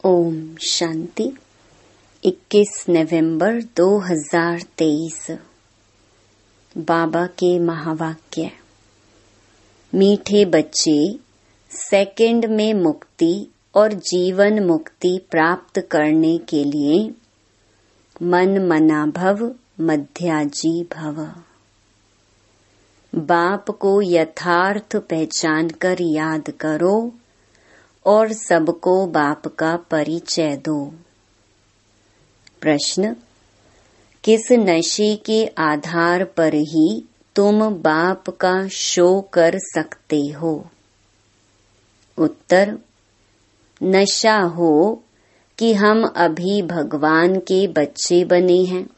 ओम शांति। 21 नवंबर 2023। बाबा के महावाक्य। मीठे बच्चे, सेकंड में मुक्ति और जीवन मुक्ति प्राप्त करने के लिए मन मना भव, मध्याजी भव। बाप को यथार्थ पहचान कर याद करो और सबको बाप का परिचय दो। प्रश्न: किस नशे के आधार पर ही तुम बाप का शो कर सकते हो? उत्तर: नशा हो कि हम अभी भगवान के बच्चे बने हैं,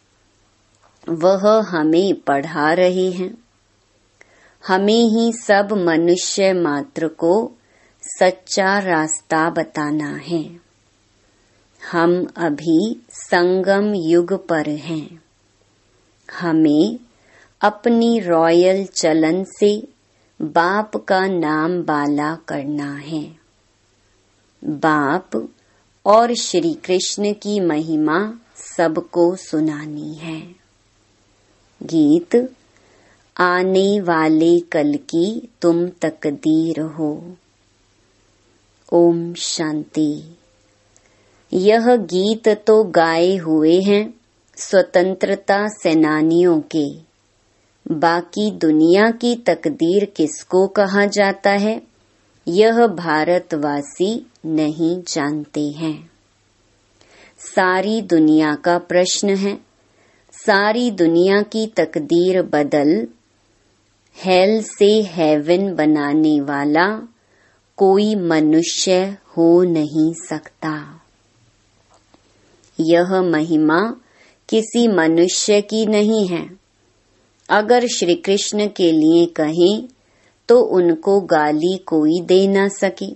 वह हमें पढ़ा रहे हैं। हमें ही सब मनुष्य मात्र को सच्चा रास्ता बताना है। हम अभी संगम युग पर हैं। हमें अपनी रॉयल चलन से बाप का नाम बाला करना है। बाप और श्री कृष्ण की महिमा सबको सुनानी है। गीत: आने वाले कल की तुम तकदीर हो। ओम शांति। यह गीत तो गाए हुए हैं स्वतंत्रता सेनानियों के। बाकी दुनिया की तकदीर किसको कहा जाता है, यह भारतवासी नहीं जानते हैं। सारी दुनिया का प्रश्न है। सारी दुनिया की तकदीर बदल हेल से हेवन बनाने वाला कोई मनुष्य हो नहीं सकता। यह महिमा किसी मनुष्य की नहीं है। अगर श्री कृष्ण के लिए कहें तो उनको गाली कोई दे न सके।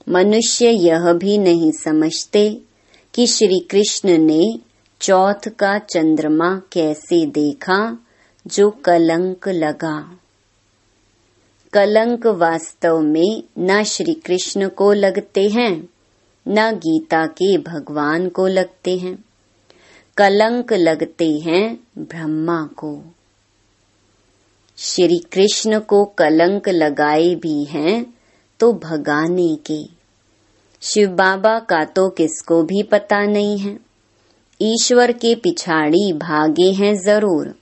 मनुष्य यह भी नहीं समझते कि श्री कृष्ण ने चौथ का चंद्रमा कैसे देखा जो कलंक लगा। कलंक वास्तव में न श्री कृष्ण को लगते हैं, न गीता के भगवान को लगते हैं। कलंक लगते हैं ब्रह्मा को। श्री कृष्ण को कलंक लगाए भी हैं तो भगाने के। शिव बाबा का तो किसको भी पता नहीं है। ईश्वर के पिछाड़ी भागे हैं जरूर,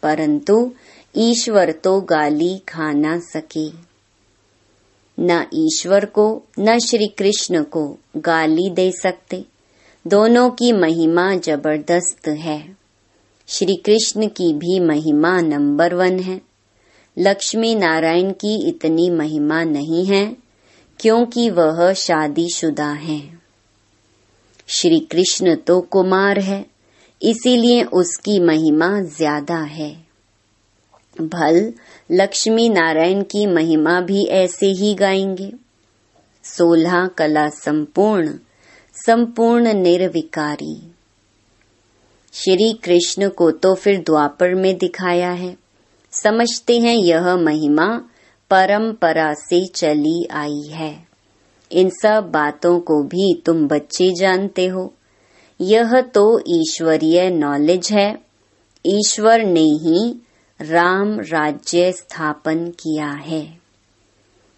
परंतु ईश्वर तो गाली खा ना सके। न ईश्वर को न श्री कृष्ण को गाली दे सकते। दोनों की महिमा जबरदस्त है। श्री कृष्ण की भी महिमा नंबर 1 है। लक्ष्मी नारायण की इतनी महिमा नहीं है क्योंकि वह शादीशुदा हैं। श्री कृष्ण तो कुमार है, इसीलिए उसकी महिमा ज्यादा है। भल लक्ष्मी नारायण की महिमा भी ऐसे ही गाएंगे। 16 कला संपूर्ण, संपूर्ण निर्विकारी। श्री कृष्ण को तो फिर द्वापर में दिखाया है। समझते हैं यह महिमा परंपरा से चली आई है। इन सब बातों को भी तुम बच्चे जानते हो। यह तो ईश्वरीय नॉलेज है। ईश्वर ने ही राम राज्य स्थापन किया है।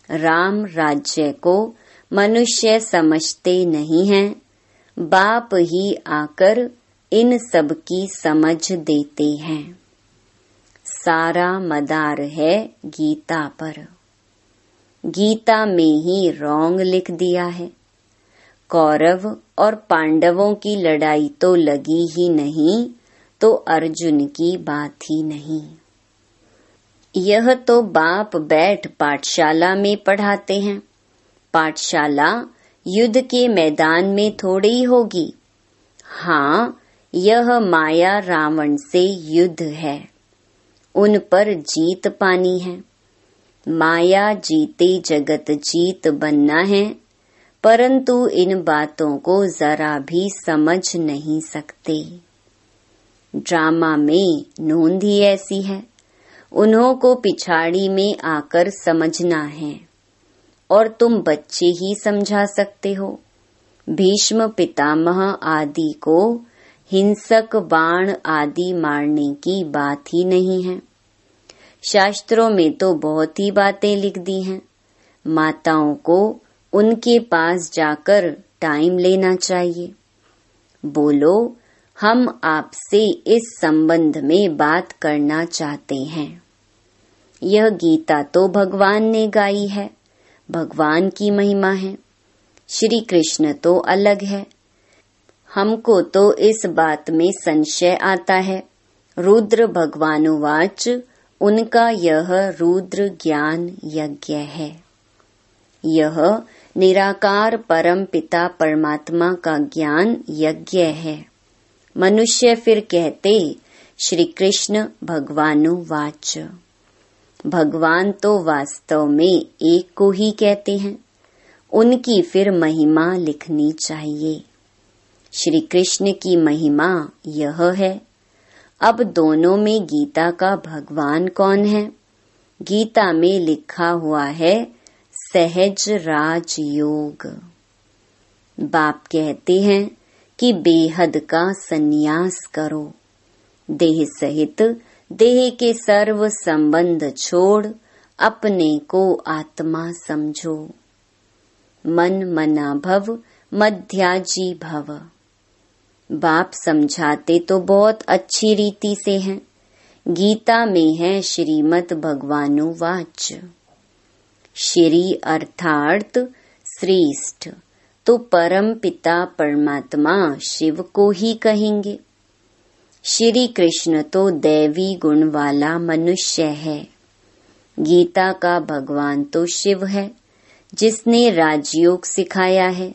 राम राज्य को मनुष्य समझते नहीं हैं। बाप ही आकर इन सब की समझ देते हैं। सारा मदार है गीता पर। गीता में ही रॉन्ग लिख दिया है। कौरव और पांडवों की लड़ाई तो लगी ही नहीं तो अर्जुन की बात ही नहीं। यह तो बाप बैठ पाठशाला में पढ़ाते हैं। पाठशाला युद्ध के मैदान में थोड़ी होगी। हाँ, यह माया रावण से युद्ध है। उन पर जीत पानी है। माया जीते जगत जीत बनना है, परंतु इन बातों को जरा भी समझ नहीं सकते। ड्रामा में नोंद ही ऐसी है। उन्हों को पिछाड़ी में आकर समझना है और तुम बच्चे ही समझा सकते हो। भीष्म पितामह आदि को हिंसक बाण आदि मारने की बात ही नहीं है। शास्त्रों में तो बहुत ही बातें लिख दी हैं। माताओं को उनके पास जाकर टाइम लेना चाहिए। बोलो, हम आपसे इस संबंध में बात करना चाहते हैं। यह गीता तो भगवान ने गाई है, भगवान की महिमा है। श्री कृष्ण तो अलग है। हमको तो इस बात में संशय आता है। रुद्र भगवानुवाच, उनका यह रुद्र ज्ञान यज्ञ है। यह निराकार परम पिता परमात्मा का ज्ञान यज्ञ है। मनुष्य फिर कहते श्री कृष्ण भगवानुवाच। भगवान तो वास्तव में एक को ही कहते हैं। उनकी फिर महिमा लिखनी चाहिए। श्री कृष्ण की महिमा यह है। अब दोनों में गीता का भगवान कौन है? गीता में लिखा हुआ है सहज राज योग। बाप कहते हैं कि बेहद का संन्यास करो। देह सहित देह के सर्व संबंध छोड़ अपने को आत्मा समझो। मन मना भव मध्याजी भव। बाप समझाते तो बहुत अच्छी रीति से हैं। गीता में है श्रीमद् भगवानुवाच। श्री अर्थात श्रेष्ठ तो परम पिता परमात्मा शिव को ही कहेंगे। श्री कृष्ण तो दैवी गुण वाला मनुष्य है। गीता का भगवान तो शिव है, जिसने राजयोग सिखाया है।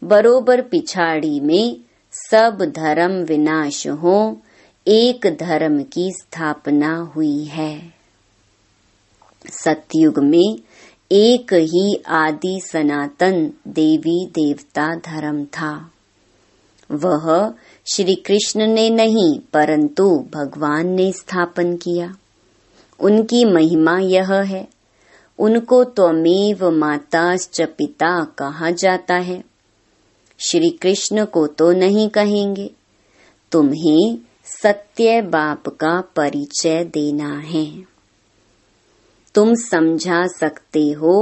बरोबर पिछाड़ी में सब धर्म विनाश हो, एक धर्म की स्थापना हुई है। सतयुग में एक ही आदि सनातन देवी देवता धर्म था। वह श्री कृष्ण ने नहीं, परंतु भगवान ने स्थापन किया। उनकी महिमा यह है। उनको त्वमेव माताश्च पिता कहा जाता है। श्री कृष्ण को तो नहीं कहेंगे। तुम्हें सत्य बाप का परिचय देना है। तुम समझा सकते हो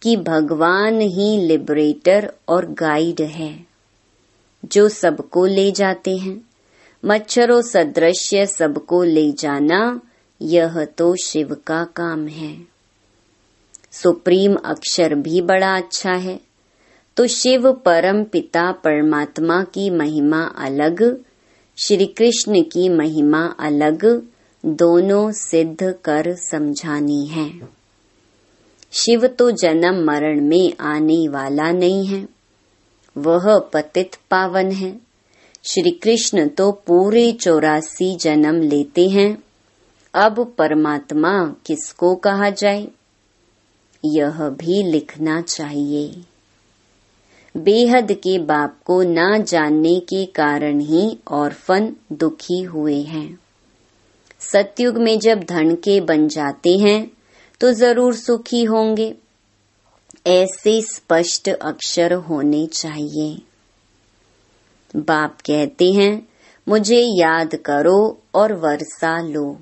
कि भगवान ही लिबरेटर और गाइड है, जो सबको ले जाते हैं। मच्छरों सदृश्य सबको ले जाना, यह तो शिव का काम है। सुप्रीम अक्षर भी बड़ा अच्छा है। तो शिव परम पिता परमात्मा की महिमा अलग, श्री कृष्ण की महिमा अलग, दोनों सिद्ध कर समझानी है। शिव तो जन्म मरण में आने वाला नहीं है। वह पतित पावन है। श्री कृष्ण तो पूरे 84 जन्म लेते हैं। अब परमात्मा किसको कहा जाए, यह भी लिखना चाहिए। बेहद के बाप को ना जानने के कारण ही ऑर्फन दुखी हुए हैं। सतयुग में जब धन के बन जाते हैं तो जरूर सुखी होंगे। ऐसे स्पष्ट अक्षर होने चाहिए। बाप कहते हैं, मुझे याद करो और वर्षा लो।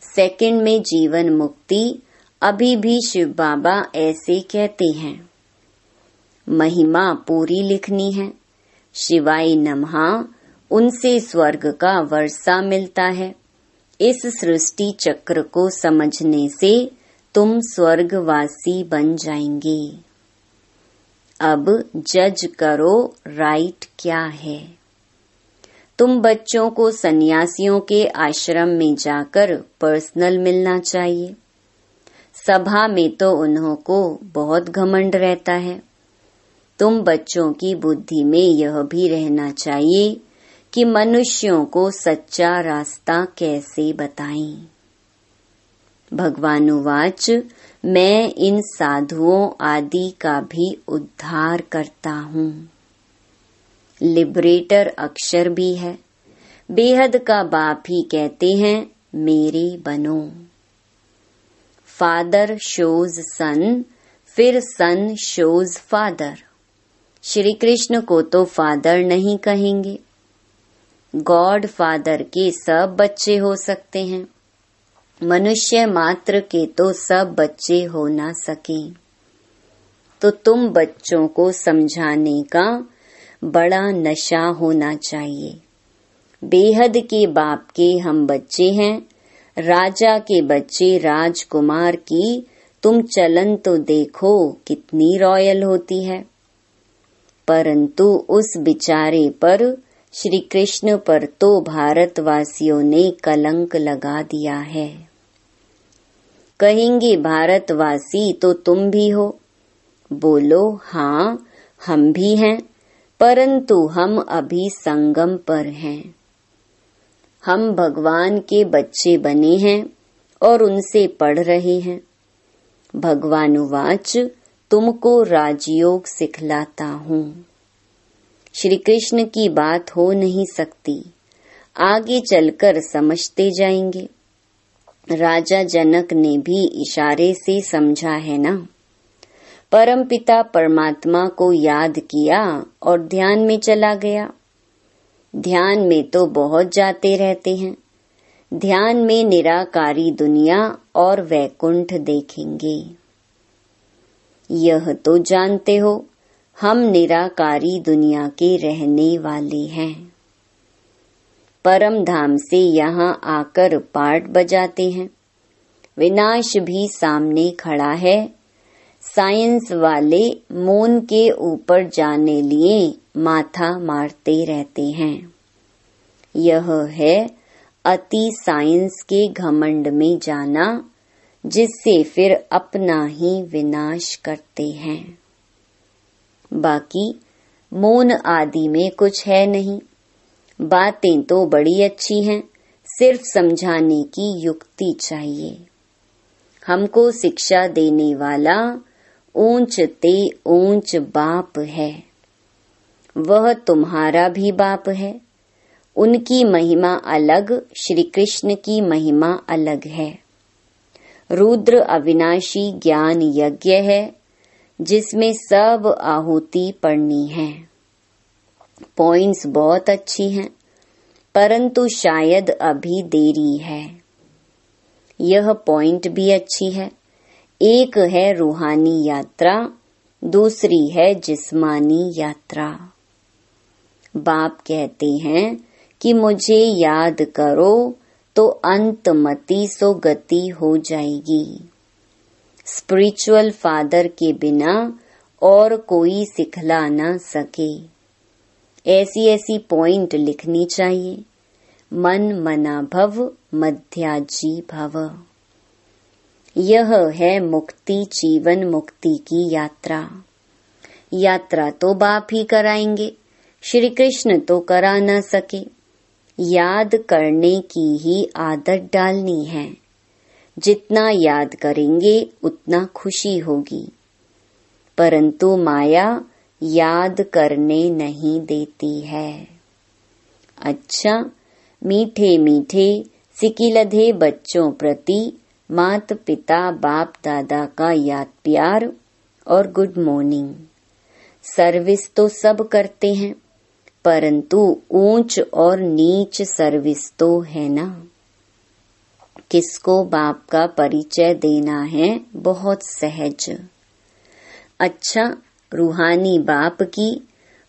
सेकंड में जीवन मुक्ति। अभी भी शिव बाबा ऐसे कहते हैं। महिमा पूरी लिखनी है। शिवाय नमः। उनसे स्वर्ग का वर्षा मिलता है। इस सृष्टि चक्र को समझने से तुम स्वर्गवासी बन जाएंगे। अब जज करो राइट क्या है। तुम बच्चों को सन्यासियों के आश्रम में जाकर पर्सनल मिलना चाहिए। सभा में तो उन्हों को बहुत घमंड रहता है। तुम बच्चों की बुद्धि में यह भी रहना चाहिए कि मनुष्यों को सच्चा रास्ता कैसे बताएं। भगवानुवाच, मैं इन साधुओं आदि का भी उद्धार करता हूँ। लिबरेटर अक्षर भी है। बेहद का बाप ही कहते हैं, मेरे बनो। फादर शोज सन, फिर सन शोज फादर। श्री कृष्ण को तो फादर नहीं कहेंगे। गॉड फादर के सब बच्चे हो सकते हैं, मनुष्य मात्र के तो सब बच्चे हो ना सके। तो तुम बच्चों को समझाने का बड़ा नशा होना चाहिए। बेहद के बाप के हम बच्चे हैं, राजा के बच्चे राजकुमार की तुम चलन तो देखो कितनी रॉयल होती है। परंतु उस बिचारे पर, श्री कृष्ण पर तो भारतवासियों ने कलंक लगा दिया है। कहेंगे भारतवासी तो तुम भी हो। बोलो हाँ हम भी हैं, परंतु हम अभी संगम पर हैं। हम भगवान के बच्चे बने हैं और उनसे पढ़ रहे हैं। भगवानुवाच तुमको राजयोग सिखलाता हूँ। श्री कृष्ण की बात हो नहीं सकती, आगे चलकर समझते जाएंगे। राजा जनक ने भी इशारे से समझा है ना। परमपिता परमात्मा को याद किया और ध्यान में चला गया। ध्यान में तो बहुत जाते रहते हैं। ध्यान में निराकारी दुनिया और वैकुंठ देखेंगे। यह तो जानते हो हम निराकारी दुनिया के रहने वाले हैं। परम धाम से यहाँ आकर पार्ट बजाते हैं। विनाश भी सामने खड़ा है। साइंस वाले मून के ऊपर जाने लिए माथा मारते रहते हैं। यह है अति साइंस के घमंड में जाना, जिससे फिर अपना ही विनाश करते हैं। बाकी मून आदि में कुछ है नहीं। बातें तो बड़ी अच्छी हैं, सिर्फ समझाने की युक्ति चाहिए। हमको शिक्षा देने वाला ऊंच ते ऊंच बाप है। वह तुम्हारा भी बाप है। उनकी महिमा अलग, श्री कृष्ण की महिमा अलग है। रुद्र अविनाशी ज्ञान यज्ञ है, जिसमें सब आहुति पड़नी है। पॉइंट्स बहुत अच्छी हैं, परंतु शायद अभी देरी है। यह पॉइंट भी अच्छी है। एक है रूहानी यात्रा, दूसरी है जिस्मानी यात्रा। बाप कहते हैं कि मुझे याद करो तो अंतमति सो गति हो जाएगी। स्पिरिचुअल फादर के बिना और कोई सिखला न सके। ऐसी ऐसी पॉइंट लिखनी चाहिए। मन मना भव मध्याजी भव। यह है मुक्ति, जीवन मुक्ति की यात्रा। यात्रा तो बाप ही कराएंगे, श्री कृष्ण तो करा न सके। याद करने की ही आदत डालनी है। जितना याद करेंगे उतना खुशी होगी, परंतु माया याद करने नहीं देती है। अच्छा, मीठे मीठे सिकिलधे बच्चों प्रति मात पिता बाप दादा का याद प्यार और गुड मॉर्निंग। सर्विस तो सब करते हैं, परंतु ऊंच और नीच सर्विस तो है ना। किसको बाप का परिचय देना है, बहुत सहज। अच्छा, रूहानी बाप की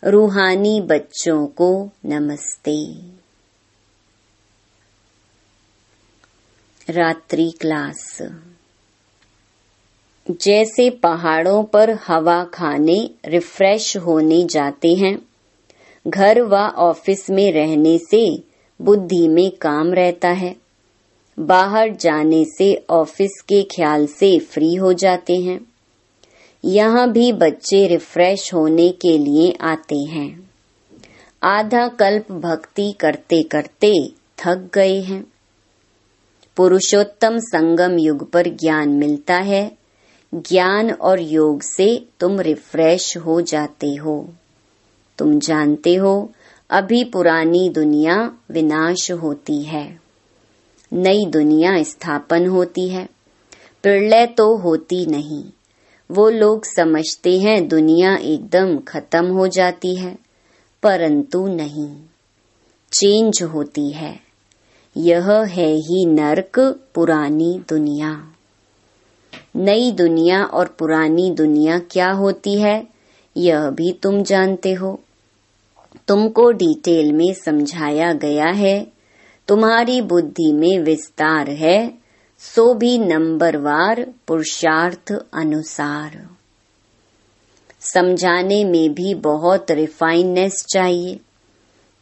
रूहानी बच्चों को नमस्ते। रात्रि क्लास। जैसे पहाड़ों पर हवा खाने रिफ्रेश होने जाते हैं, घर व ऑफिस में रहने से बुद्धि में काम रहता है। बाहर जाने से ऑफिस के ख्याल से फ्री हो जाते हैं। यहाँ भी बच्चे रिफ्रेश होने के लिए आते हैं। आधा कल्प भक्ति करते करते थक गए हैं। पुरुषोत्तम संगम युग पर ज्ञान मिलता है। ज्ञान और योग से तुम रिफ्रेश हो जाते हो। तुम जानते हो अभी पुरानी दुनिया विनाश होती है, नई दुनिया स्थापन होती है। प्रलय तो होती नहीं, वो लोग समझते हैं दुनिया एकदम खत्म हो जाती है, परंतु नहीं, चेंज होती है। यह है ही नर्क, पुरानी दुनिया। नई दुनिया और पुरानी दुनिया क्या होती है, यह भी तुम जानते हो। तुमको डिटेल में समझाया गया है। तुम्हारी बुद्धि में विस्तार है, सो भी नंबरवार पुरुषार्थ अनुसार। समझाने में भी बहुत रिफाइननेस चाहिए।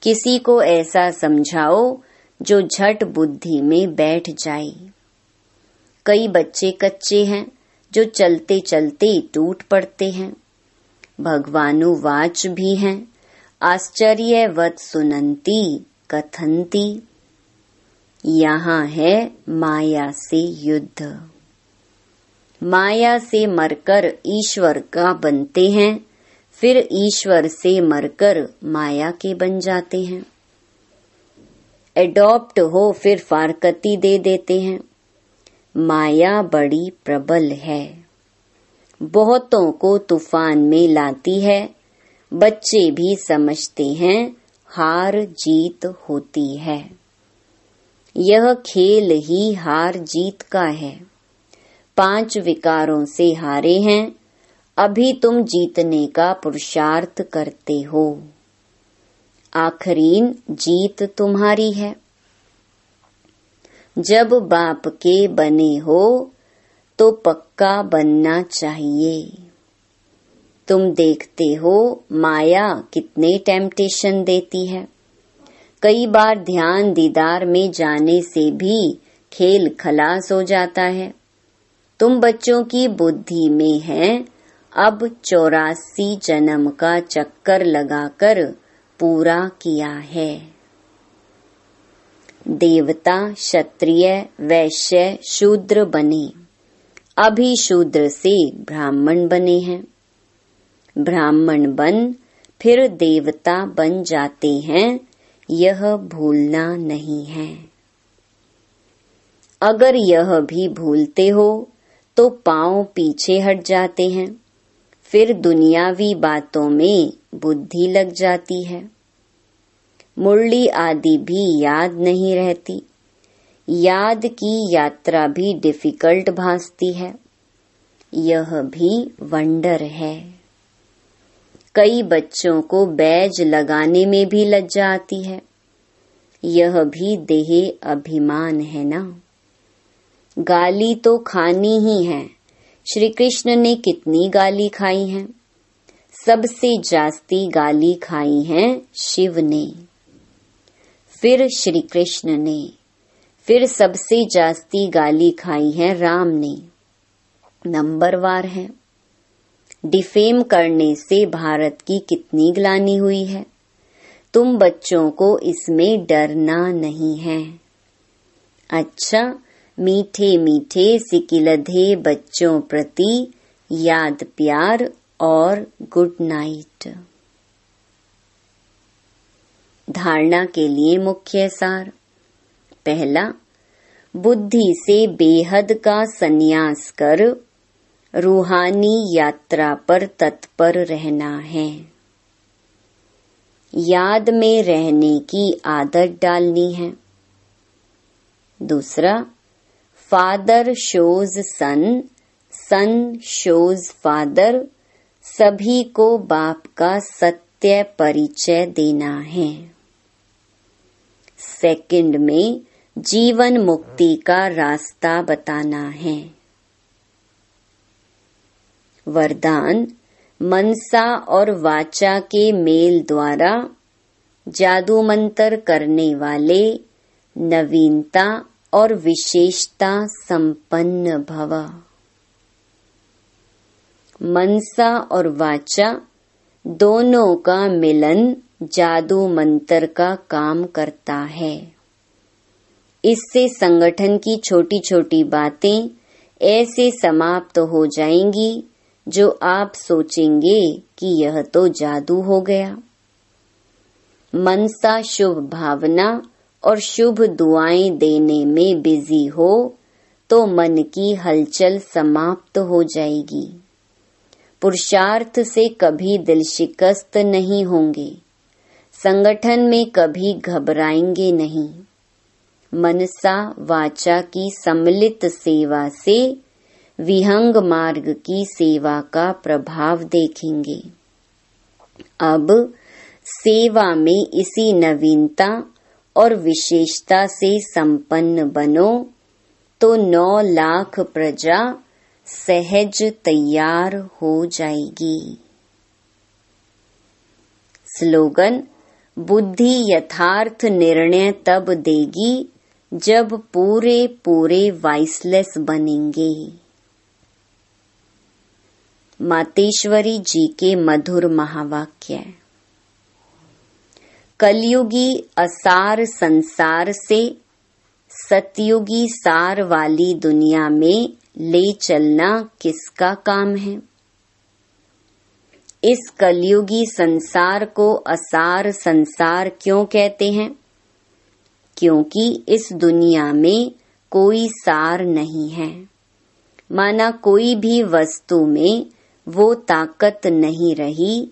किसी को ऐसा समझाओ जो झट बुद्धि में बैठ जाए। कई बच्चे कच्चे हैं जो चलते चलते टूट पड़ते हैं। भगवानुवाच भी हैं, आश्चर्यवत् सुनंती कथंती। यहाँ है माया से युद्ध। माया से मरकर ईश्वर का बनते हैं, फिर ईश्वर से मरकर माया के बन जाते हैं। एडॉप्ट हो फिर फारकती दे देते हैं। माया बड़ी प्रबल है, बहुतों को तूफान में लाती है। बच्चे भी समझते हैं हार जीत होती है। यह खेल ही हार जीत का है। 5 विकारों से हारे हैं, अभी तुम जीतने का पुरुषार्थ करते हो। आखरीन जीत तुम्हारी है। जब बाप के बने हो तो पक्का बनना चाहिए। तुम देखते हो माया कितने टेम्पटेशन देती है। कई बार ध्यान दीदार में जाने से भी खेल खलास हो जाता है। तुम बच्चों की बुद्धि में हैं, अब 84 जन्म का चक्कर लगाकर पूरा किया है। देवता, क्षत्रिय, वैश्य, शूद्र बने, अभी शूद्र से ब्राह्मण बने हैं। ब्राह्मण बन फिर देवता बन जाते हैं, यह भूलना नहीं है। अगर यह भी भूलते हो तो पांव पीछे हट जाते हैं, फिर दुनियावी बातों में बुद्धि लग जाती है। मुरली आदि भी याद नहीं रहती। याद की यात्रा भी डिफिकल्ट भासती है। यह भी वंडर है। कई बच्चों को बैज लगाने में भी लज्जा आती है। यह भी देह अभिमान है ना। गाली तो खानी ही है। श्री कृष्ण ने कितनी गाली खाई है? सबसे जास्ती गाली खाई है शिव ने, फिर श्री कृष्ण ने, फिर सबसे जास्ती गाली खाई है राम ने। नंबरवार है। डिफेम करने से भारत की कितनी ग्लानि हुई है। तुम बच्चों को इसमें डरना नहीं है। अच्छा, मीठे मीठे सिकिलधे बच्चों प्रति याद प्यार और गुड नाइट। धारणा के लिए मुख्य सार। पहला, बुद्धि से बेहद का संन्यास कर रूहानी यात्रा पर तत्पर रहना है। याद में रहने की आदत डालनी है। दूसरा, फादर शोज सन, सन शोज फादर, सभी को बाप का सत्य परिचय देना है। सेकंड में जीवन मुक्ति का रास्ता बताना है। वरदान, मनसा और वाचा के मेल द्वारा जादू मंत्र करने वाले नवीनता और विशेषता संपन्न भव। मनसा और वाचा दोनों का मिलन जादू मंत्र का काम करता है। इससे संगठन की छोटी छोटी बातें ऐसे समाप्त हो जाएंगी जो आप सोचेंगे कि यह तो जादू हो गया। मनसा शुभ भावना और शुभ दुआएं देने में बिजी हो तो मन की हलचल समाप्त हो जाएगी। पुरुषार्थ से कभी दिल शिकस्त नहीं होंगे, संगठन में कभी घबराएंगे नहीं। मनसा वाचा की सम्मिलित सेवा से विहंग मार्ग की सेवा का प्रभाव देखेंगे। अब सेवा में इसी नवीनता और विशेषता से संपन्न बनो तो 9 लाख प्रजा सहज तैयार हो जाएगी। स्लोगन: बुद्धि यथार्थ निर्णय तब देगी जब पूरे पूरे वाइसलेस बनेंगे। मातेश्वरी जी के मधुर महावाक्य। कलयुगी असार संसार से सतयुगी सार वाली दुनिया में ले चलना किसका काम है? इस कलयुगी संसार को असार संसार क्यों कहते हैं? क्योंकि इस दुनिया में कोई सार नहीं है। माना कोई भी वस्तु में वो ताकत नहीं रही,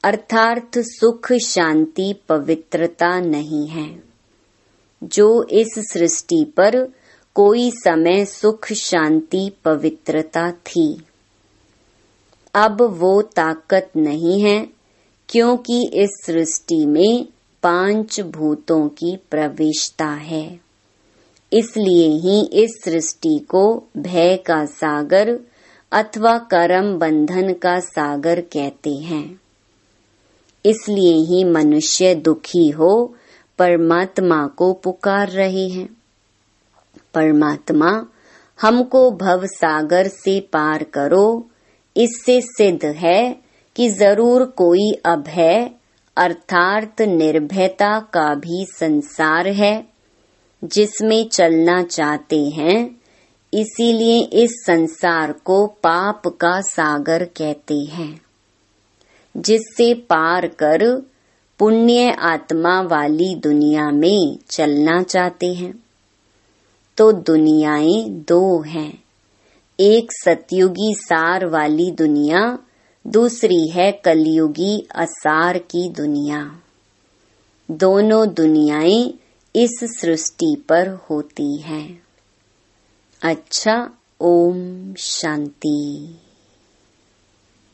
अर्थात सुख शांति पवित्रता नहीं है जो इस सृष्टि पर कोई समय सुख शांति पवित्रता थी। अब वो ताकत नहीं है क्योंकि इस सृष्टि में 5 भूतों की प्रवेशता है। इसलिए ही इस सृष्टि को भय का सागर अथवा कर्म बंधन का सागर कहते हैं। इसलिए ही मनुष्य दुखी हो परमात्मा को पुकार रहे हैं। परमात्मा हमको भव सागर से पार करो, इससे सिद्ध है कि जरूर कोई अभय अर्थात निर्भयता का भी संसार है जिसमें चलना चाहते हैं। इसीलिए इस संसार को पाप का सागर कहते हैं, जिससे पार कर पुण्य आत्मा वाली दुनिया में चलना चाहते हैं। तो दुनियाएं 2 हैं, एक सतयुगी सार वाली दुनिया, दूसरी है कलयुगी असार की दुनिया। दोनों दुनियाएं इस सृष्टि पर होती हैं। अच्छा, ओम शांति।